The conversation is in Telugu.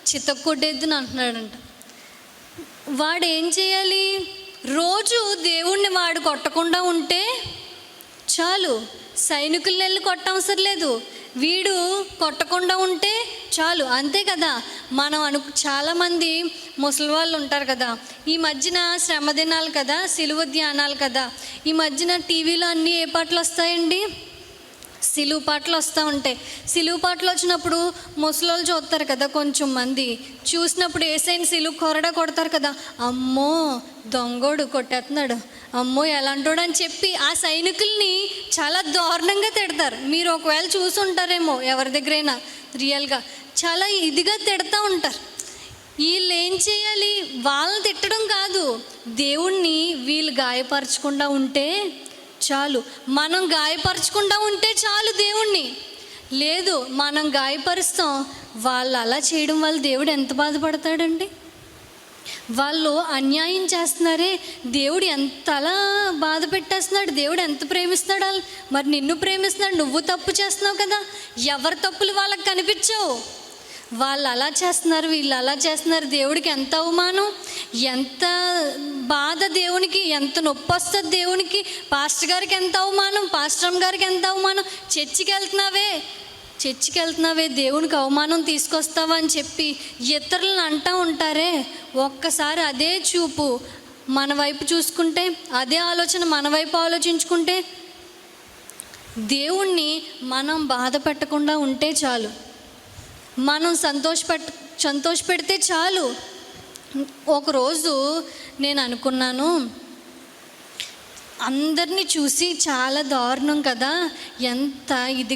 చితక్కొట్టేద్దును అంటున్నాడంట. వాడు ఏం చేయాలి? రోజు దేవుణ్ణి వాడు కొట్టకుండా ఉంటే చాలు. సైనికులు వెళ్ళి కొట్టవసరం లేదు, వీడు కొట్టకుండా ఉంటే చాలు. అంతే కదా. మనం చాలామంది ముసలి వాళ్ళు ఉంటారు కదా, ఈ మధ్యన శ్రమ దినాలు కదా, సిలువ ధ్యానాలు కదా, ఈ మధ్యన టీవీలో అన్నీ ఏ పాటలు వస్తాయండి? సిలువ పాటలు వస్తూ ఉంటాయి. సిలువ పాటలు వచ్చినప్పుడు ముసలోళ్ళు చూస్తారు కదా, కొంచెం మంది చూసినప్పుడు ఏసైని సిలువ కొరడా కొడతారు కదా. అమ్మో దొంగోడు కొట్టేస్తున్నాడు, అమ్మో ఎలాంటోడు అని చెప్పి ఆ సైనికుల్ని చాలా దారుణంగా తిడతారు. మీరు ఒకవేళ చూసి ఉంటారేమో ఎవరి దగ్గరైనా, రియల్గా చాలా ఇదిగా తిడతా ఉంటారు. వీళ్ళు ఏం చేయాలి? వాళ్ళని తిట్టడం కాదు, దేవుణ్ణి వీళ్ళు గాయపరచకుండా ఉంటే చాలు. మనం గాయపరచకుండా ఉంటే చాలు దేవుణ్ణి. లేదు, మనం గాయపరుస్తాం, వాళ్ళు అలా చేయడం వల్ల దేవుడు ఎంత బాధపడతాడండి? వాళ్ళు అన్యాయం చేస్తున్నారే, దేవుడు ఎంతలా బాధ పెట్టేస్తున్నాడు, దేవుడు ఎంత ప్రేమిస్తున్నాడు. మరి నిన్ను ప్రేమిస్తున్నాడు, నువ్వు తప్పు చేస్తున్నావు కదా. ఎవరి తప్పులు వాళ్ళకి కనిపించవు. వాళ్ళు అలా చేస్తున్నారు, వీళ్ళు అలా చేస్తున్నారు, దేవుడికి ఎంత అవమానం, ఎంత బాధ, దేవునికి ఎంత నొప్పి వస్తుంది. దేవునికి, పాస్టర్ గారికి ఎంత అవమానం, పాస్టర్ గారికి ఎంత అవమానం. చర్చికి వెళ్తున్నావే దేవునికి అవమానం తీసుకొస్తావా అని చెప్పి ఇతరులను అంటూ ఉంటారే. ఒక్కసారి అదే చూపు మన వైపు చూసుకుంటే, అదే ఆలోచన మన వైపు ఆలోచించుకుంటే, దేవుణ్ణి మనం బాధ పెట్టకుండా ఉంటే చాలు, మనం సంతోషపెడితే చాలు. ఒకరోజు నేను అనుకున్నాను, అందరినీ చూసి చాలా దారుణం కదా, ఎంత ఇదిగా